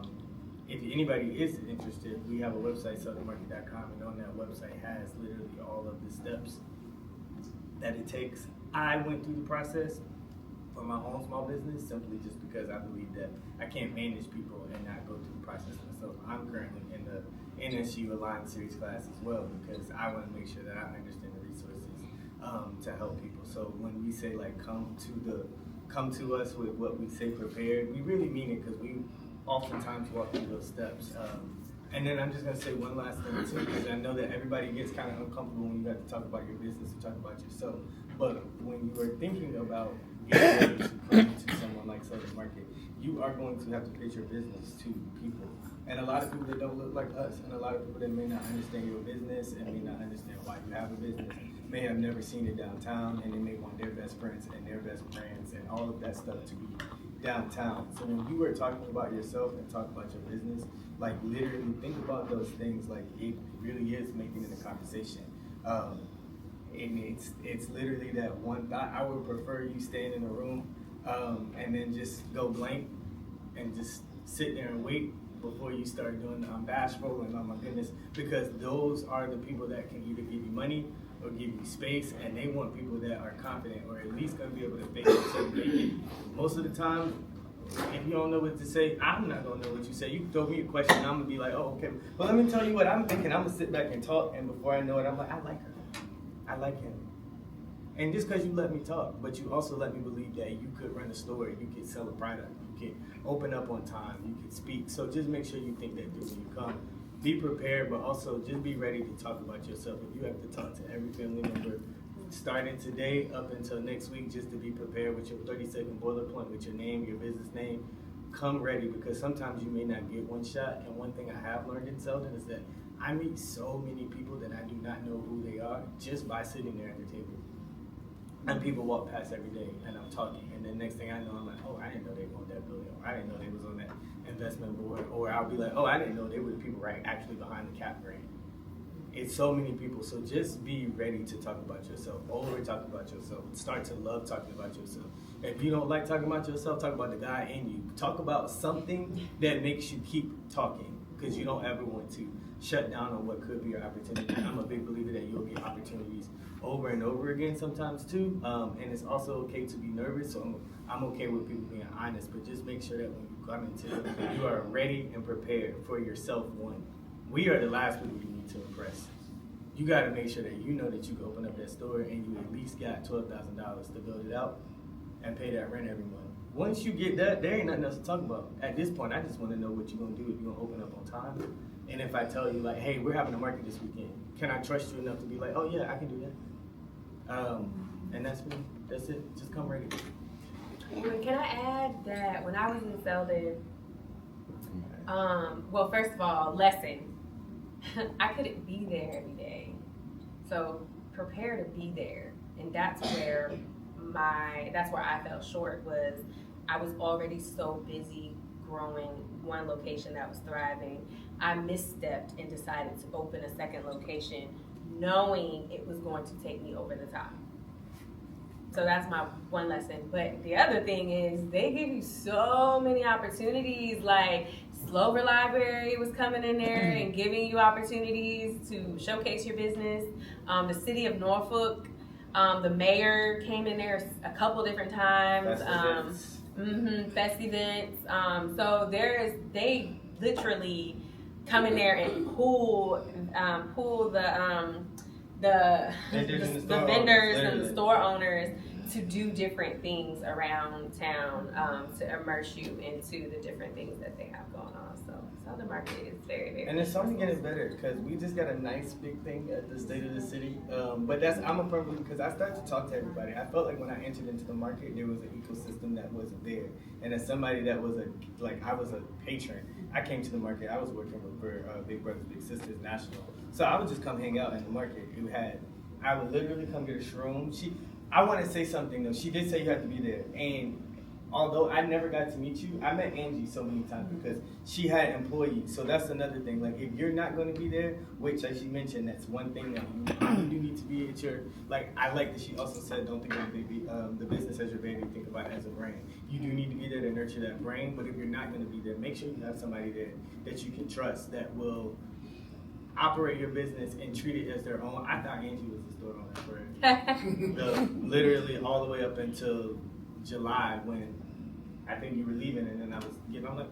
if anybody is interested, we have a website, southermarket.com, and on that website has literally all of the steps that it takes. I went through the process for my own small business simply just because I believe that I can't manage people and not go through the process myself. I'm currently in the NSU Aligned Series class as well, because I want to make sure that I understand the resources to help people. So when we say like come to us with what we say prepared, we really mean it, because we oftentimes walk through those steps. And then I'm just gonna say one last thing too, because I know that everybody gets kind of uncomfortable when you have to talk about your business and talk about yourself. But when you are thinking about getting ready to come to someone like Southern Market, you are going to have to pitch your business to people. And a lot of people that don't look like us, and a lot of people that may not understand your business and may not understand why you have a business, may have never seen it downtown, and they may want their best friends and their best brands and all of that stuff to be downtown. So when you were talking about yourself and talking about your business, like literally think about those things, like it really is making it a conversation. And it's literally that one thought. I would prefer you staying in a room and then just go blank and just sit there and wait before you start doing the I'm bashful and oh my goodness, because those are the people that can either give you money or give you space, and they want people that are confident or at least gonna be able to fake it so they make it. Most of the time, if you don't know what to say, I'm not gonna know what you say. You throw me a question, I'm gonna be like, oh, okay. But let me tell you what I'm thinking. I'm gonna sit back and talk, and before I know it, I'm like, I like her. I like him. And just because you let me talk, but you also let me believe that you could run a store, you could sell a product, you can open up on time, you can speak. So just make sure you think that through when you come. Be prepared, but also just be ready to talk about yourself. If you have to talk to every family member, starting today up until next week, just to be prepared with your 30-second boiler point, with your name, your business name, come ready, because sometimes you may not get one shot. And one thing I have learned in Selden is that I meet so many people that I do not know who they are just by sitting there at the table. And people walk past every day, and I'm talking, and the next thing I know, I'm like, oh, I didn't know they owned that building, or I didn't know they was on that investment board, or I'll be like, oh, I didn't know they were the people right actually behind the cap grant. It's so many people, so just be ready to talk about yourself. Over talk about yourself. Start to love talking about yourself. If you don't like talking about yourself, talk about the guy in you. Talk about something that makes you keep talking, because you don't ever want to shut down on what could be your opportunity. I'm a big believer that you'll get opportunities over and over again sometimes too, and it's also okay to be nervous, so I'm okay with people being honest, but just make sure that when you come into it, you are ready and prepared for yourself. One, we are the last people you need to impress. You got to make sure that you know that you can open up that store and you at least got $12,000 to build it out and pay that rent every month. Once you get that, there ain't nothing else to talk about. At this point, I just want to know what you're going to do, if you're going to open up on time. And if I tell you, like, hey, we're having a market this weekend, can I trust you enough to be like, oh yeah, I can do that? And that's me. That's it. Just come ready. Can I add that when I was in Selden, well, first of all, lesson. I couldn't be there every day. So prepare to be there. And that's where I fell short, was I was already so busy growing one location that was thriving. I misstepped and decided to open a second location knowing it was going to take me over the top. So that's my one lesson. But the other thing is, they give you so many opportunities. Like Slover Library was coming in there and giving you opportunities to showcase your business. The city of Norfolk, the mayor came in there a couple different times. Fest events. So they literally come in there and pull the vendors and the store owners to do different things around town, to immerse you into the different things that they have going on. So Southern Market is very, very. And it's only getting better, because we just got a nice big thing at the State of the City. But I'm a firm believer, because I started to talk to everybody. I felt like when I entered into the market, there was an ecosystem that wasn't there. And as somebody that was I was a patron, I came to the market. I was working for Big Brothers Big Sisters National, so I would just come hang out in the market. I would literally come get a shroom. I want to say something though. She did say you have to be there, and although I never got to meet you, I met Angie so many times because she had employees. So that's another thing. Like, if you're not going to be there, which, as she mentioned, that's one thing that you do need to be at your, like, I like that she also said, don't think of the business as your baby, think about it as a brain. You do need to be there to nurture that brain, but if you're not going to be there, make sure you have somebody there that you can trust, that will operate your business and treat it as their own. I thought Angie was the store owner for literally all the way up until July, when I think you were leaving, and then I'm like,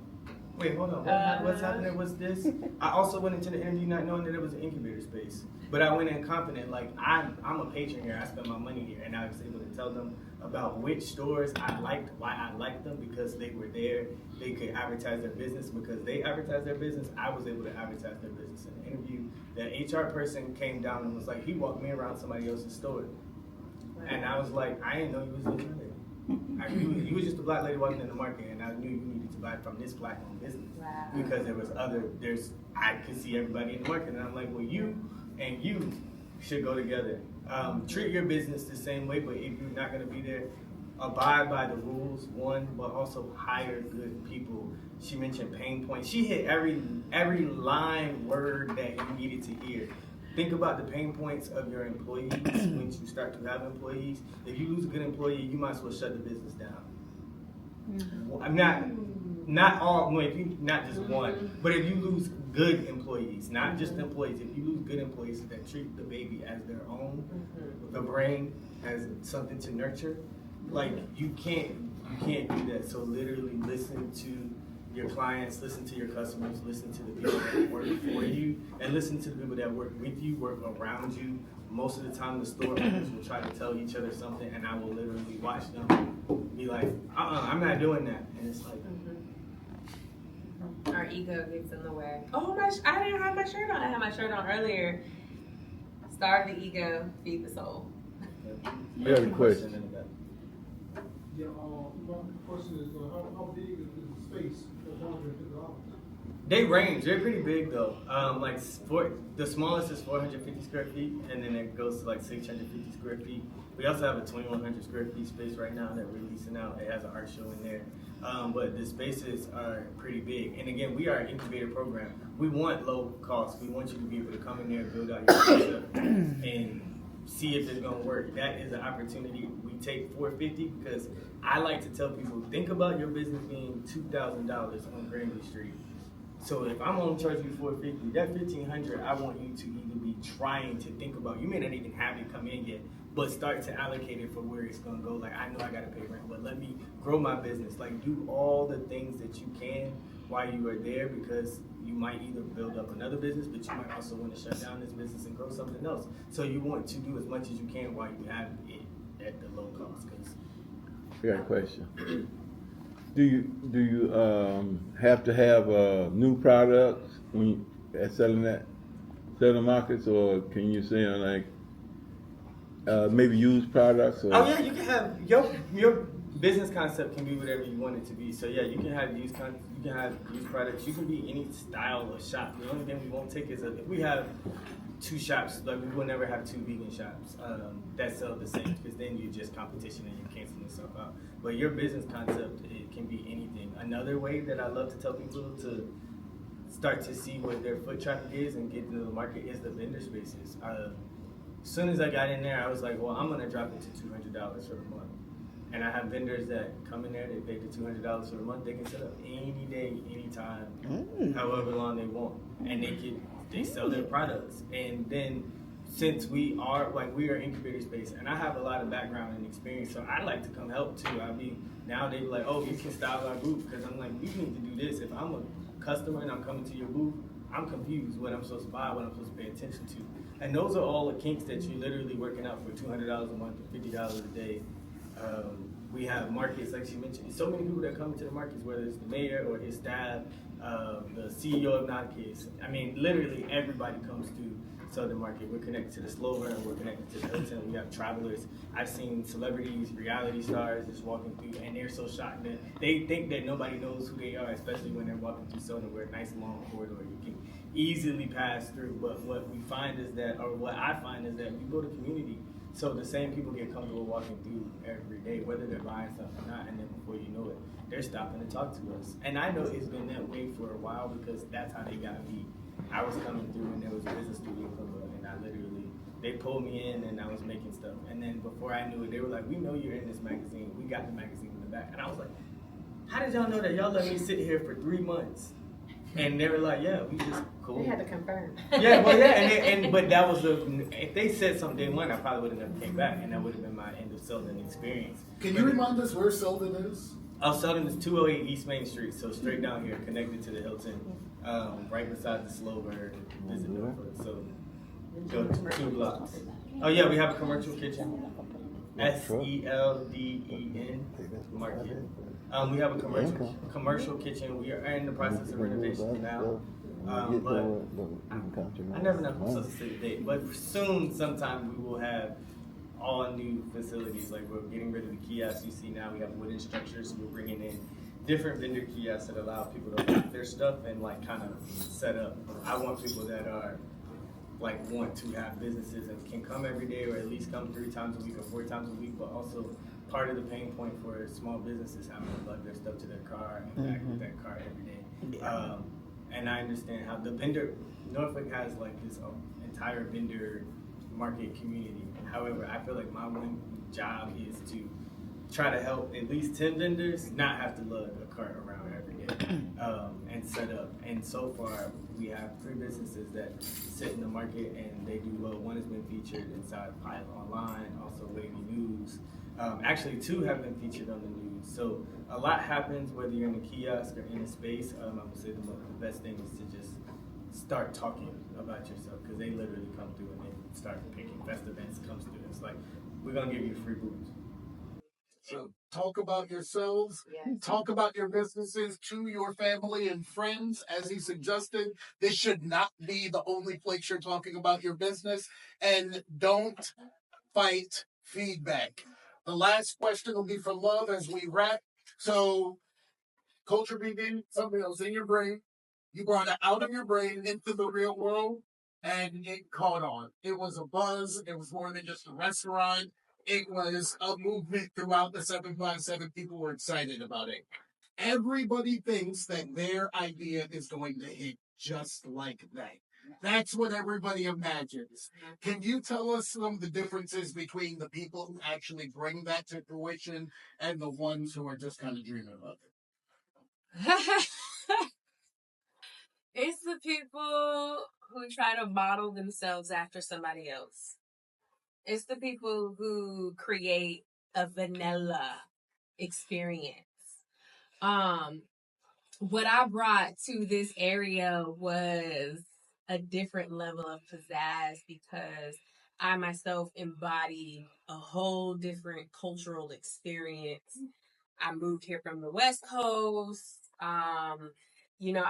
wait, hold on, what's happening? What's this? I also went into the interview not knowing that it was an incubator space, but I went in confident, like, I'm a patron here, I spend my money here, and I was able to tell them about which stores I liked, why I liked them, because they were there, they could advertise their business, because they advertised their business, I was able to advertise their business. In the interview, that HR person came down and was like, he walked me around somebody else's store, and I was like, I didn't know you was in there. You was just a black lady walking in the market, and I knew you needed to buy from this black-owned business. Wow. Because I could see everybody in the market, and I'm like, well, you and you should go together. Treat your business the same way, but if you're not going to be there, abide by the rules, one, but also hire good people. She mentioned pain points. She hit every line word that you needed to hear. Think about the pain points of your employees when you start to have employees. If you lose a good employee, you might as well shut the business down. I'm not all, if you not just one, but if you lose good employees, not just employees, if you lose good employees that treat the baby as their own, the brain as something to nurture, like, you can't do that. So literally listen to your clients, listen to your customers, listen to the people that work for you, and listen to the people that work with you, work around you. Most of the time, the store owners will try to tell each other something, and I will literally watch them be like, I'm not doing that. And it's like, our ego gets in the way. Oh, I didn't have my shirt on. I had my shirt on earlier. Starve the ego, feed the soul. You have a question in the back. Yeah, my question is, how big is the space for $150? They range. They're pretty big though. The smallest is 450 square feet, and then it goes to like 650 square feet. We also have a 2,100 square feet space right now that we're leasing out. It has an art show in there. But the spaces are pretty big. And again, we are an incubator program. We want low cost. We want you to be able to come in there, build out your concept, and see if it's gonna work. That is an opportunity. We take $450 because I like to tell people, think about your business being $2,000 on Granby Street. So if I'm gonna charge you $450, that $1,500, I want you to either be trying to think about. You may not even have it come in yet, but start to allocate it for where it's gonna go. Like, I know I gotta pay rent, but let me grow my business. Like, do all the things that you can while you are there, because you might either build up another business, but you might also want to shut down this business and grow something else. So you want to do as much as you can while you have it at the low cost. I got a question. Do you have to have new products when you at selling markets, or can you say like maybe used products? Or? Oh yeah, you can have your business concept can be whatever you want it to be. So yeah, you can have used products. You can be any style of shop. The only thing we won't take is if we have two shops, like we will never have two vegan shops that sell the same, because then you're just competition and you're canceling yourself out. But your business concept, it can be anything. Another way that I love to tell people to start to see what their foot traffic is and get into the market is the vendor spaces. As soon as I got in there, I was like, well, I'm gonna drop it to $200 for the month. And I have vendors that come in there, they pay the $200 for the month. They can set up any day, anytime, however long they want, and they sell their products. And then since we are incubator space, and I have a lot of background and experience, so I like to come help too. Now they be like, oh, you can style our booth, because I'm like, you need to do this. If I'm a customer and I'm coming to your booth, I'm confused what I'm supposed to buy, what I'm supposed to pay attention to. And those are all the kinks that you're literally working out for $200 a month or $50 a day. We have markets, like she mentioned, so many people that come into the markets, whether it's the mayor or his staff, the CEO of Hankins. I mean, literally everybody comes to Southern Market. We're connected to the Slover, and we're connected to the Hilton. We have travelers. I've seen celebrities, reality stars just walking through, and they're so shocked that they think that nobody knows who they are, especially when they're walking through Southern. We're a nice long corridor you can easily pass through. But what I find is that we build a community. So the same people get comfortable walking through every day, whether they're buying something or not, and then before you know it, they're stopping to talk to us. And I know it's been that way for a while, because that's how they got me. I was coming through and there was a business studio cover, and they pulled me in and I was making stuff. And then before I knew it, they were like, we know you're in this magazine. We got the magazine in the back. And I was like, how did y'all know that? Y'all let me sit here for 3 months. And they were like, yeah, we just cool. We had to confirm. Yeah, well, yeah, but that was if they said something day one, I probably would have never came back, and that would have been my end of Selden experience. Can you remind us where Selden is? Selden is 208 East Main Street, so straight down here, connected to the Hilton, right beside the Slover, visit Norfolk. So go 2 blocks. Oh yeah, we have a commercial kitchen. SELDEN Market. We have a commercial kitchen. We are in the process of renovation now. But I never know if I'm supposed to say the date. But soon, sometime, we will have all new facilities. Like, we're getting rid of the kiosks you see now. We have wooden structures. We're bringing in different vendor kiosks that allow people to put their stuff and like kind of set up. I want people that are want to have businesses and can come every day, or at least come 3 times a week or 4 times a week, but also part of the pain point for small businesses having to plug their stuff to their car and back with that car every day. And I understand how Norfolk has this entire vendor market community. However, I feel like my one job is to try to help at least 10 vendors not have to lug a cart around every day and set up. And so far, we have 3 businesses that sit in the market and they do well. One has been featured inside Pilot Online, also Wavy News. Actually, 2 have been featured on the news. So a lot happens whether you're in a kiosk or in a space. I would say the best thing is to just start talking about yourself, because they literally come through and they start picking best events comes through. It's like, we're gonna give you free booze. So talk about yourselves, talk about your businesses to your family and friends. As he suggested, this should not be the only place you're talking about your business, and don't fight feedback. The last question will be for Love as we wrap. So, culture being something that was in your brain, you brought it out of your brain into the real world, and it caught on. It was a buzz. It was more than just a restaurant. It was a movement throughout the 757. People were excited about it. Everybody thinks that their idea is going to hit just like that. That's what everybody imagines. Can you tell us some of the differences between the people who actually bring that to fruition and the ones who are just kind of dreaming about it? It's the people who try to model themselves after somebody else. It's the people who create a vanilla experience. What I brought to this area was a different level of pizzazz because I myself embodied a whole different cultural experience. I moved here from the West Coast.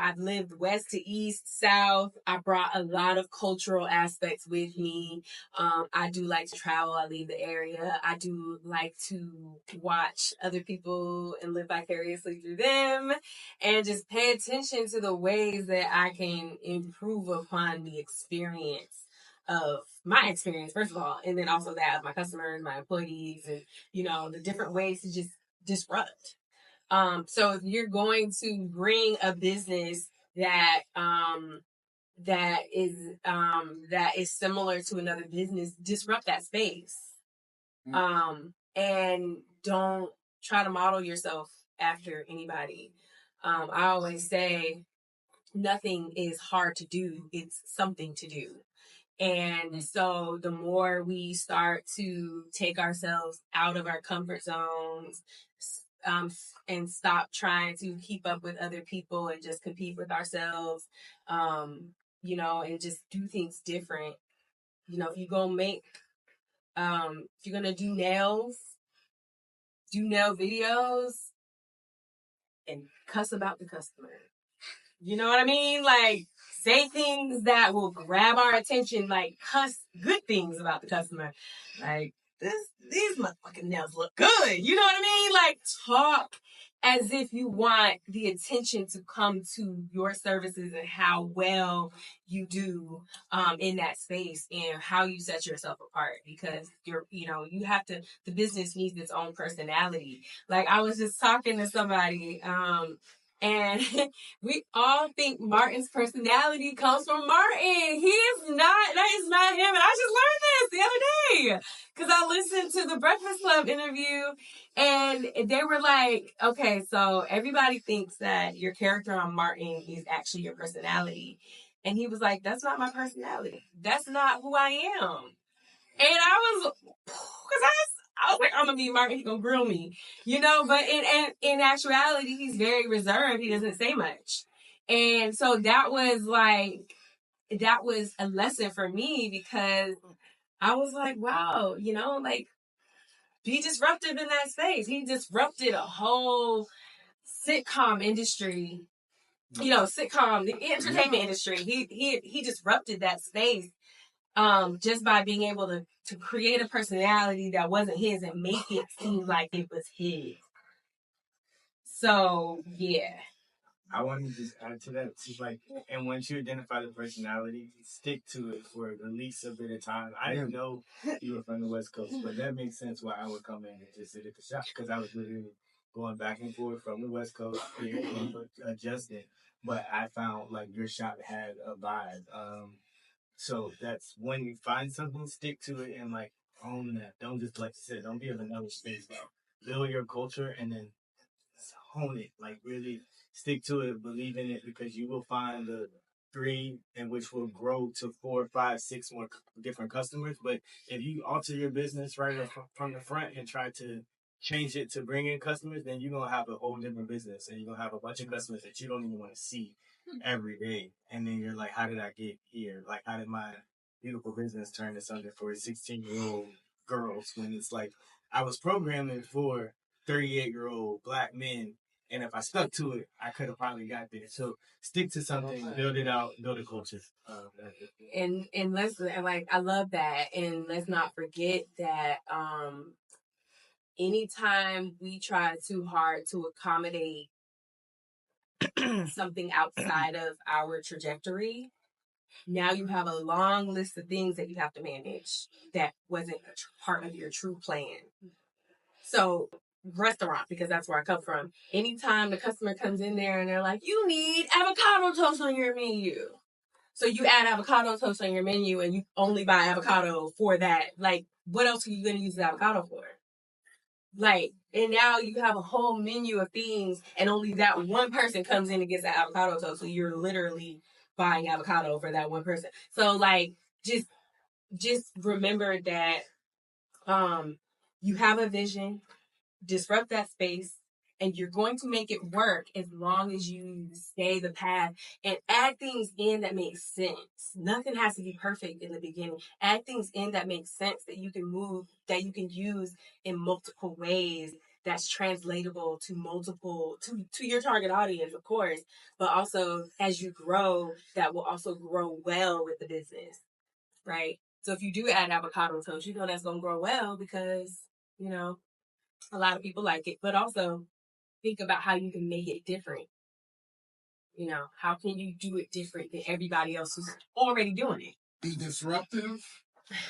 I've lived west to east, south. I brought a lot of cultural aspects with me. I do like to travel. I leave the area. I do like to watch other people and live vicariously through them and just pay attention to the ways that I can improve upon the experience of my experience, first of all, and then also that of my customers, my employees, and, the different ways to just disrupt. So if you're going to bring a business that is similar to another business, disrupt that space. And don't try to model yourself after anybody. I always say nothing is hard to do, it's something to do. And so the more we start to take ourselves out of our comfort zones, and stop trying to keep up with other people and just compete with ourselves, and just do things different. If you go make, if you're going to do nails, do nail videos and cuss about the customer. You know what I mean? Like, say things that will grab our attention, like cuss good things about the customer. Like, these motherfucking nails look good. You know what I mean? Like, talk as if you want the attention to come to your services and how well you do in that space and how you set yourself apart, because the business needs its own personality. Like, I was just talking to somebody, and we all think Martin's personality comes from Martin. He is not. That is not him. And I just learned this the other day because I listened to the Breakfast Club interview, and they were like, okay, so everybody thinks that your character on Martin is actually your personality. And he was like, that's not my personality. That's not who I am. And I was, because I was like, I'm going to be Martin, he's going to grill me, but in actuality, he's very reserved. He doesn't say much. And so that was a lesson for me, because I was like, wow, be disruptive in that space. He disrupted a whole sitcom industry, the entertainment industry. He disrupted that space. Just by being able to create a personality that wasn't his and make it seem like it was his. So, yeah. I want to just add to that. It's like, and once you identify the personality, stick to it for at least a bit of time. I didn't know you were from the West Coast, but that makes sense why I would come in and just sit at the shop, because I was literally going back and forth from the West Coast here and adjusting. But I found like your shop had a vibe. So that's when you find something, stick to it and like own that. Don't just, like you said, don't be in another space. Build your culture and then hone it. Like, really stick to it, believe in it, because you will find the 3 in which will grow to 4, 5, 6 more different customers. But if you alter your business right from the front and try to change it to bring in customers, then you're going to have a whole different business, and you're going to have a bunch of customers that you don't even want to see every day. And then you're like, how did I get here? Like, how did my beautiful business turn to something for 16-year-old girls, when it's like I was programming for 38-year-old black men. And if I stuck to it, I could have probably got there. So stick to something, build it out, build a culture. And let's, like, I love that. And let's not forget that anytime we try too hard to accommodate something outside of our trajectory, now you have a long list of things that you have to manage that wasn't part of your true plan. So restaurant, because that's where I come from. Anytime the customer comes in there and they're like, you need avocado toast on your menu. So you add avocado toast on your menu and you only buy avocado for that. Like, what else are you going to use the avocado for? Like, and now you have a whole menu of things and only that one person comes in and gets that avocado toast. So you're literally buying avocado for that one person. So like, just remember that, you have a vision, disrupt that space, and you're going to make it work as long as you stay the path and add things in that make sense. Nothing has to be perfect in the beginning. Add things in that make sense, that you can move, that you can use in multiple ways, that's translatable to multiple, to your target audience, of course, but also as you grow, that will also grow well with the business, right? So if you do add avocado toast, you know that's going to grow well because, you know, a lot of people like it, but also think about how you can make it different. You know, how can you do it different than everybody else who's already doing it? Be disruptive,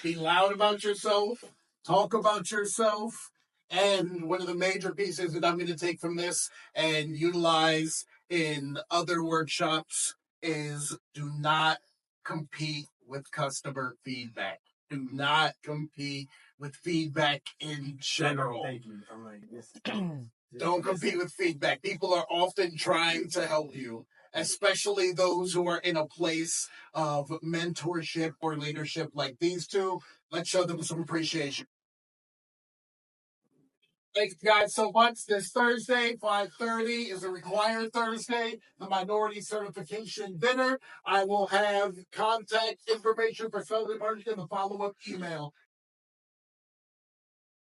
be loud about yourself, talk about yourself. And one of the major pieces that I'm going to take from this and utilize in other workshops is do not compete with customer feedback. Do not compete with feedback in general. Don't compete with feedback. People are often trying to help you, especially those who are in a place of mentorship or leadership like these two. Let's show them some appreciation. Thanks, guys, so much. This Thursday, 5:30 is a required Thursday, the minority certification dinner. I will have contact information for Southern Market in the follow-up email.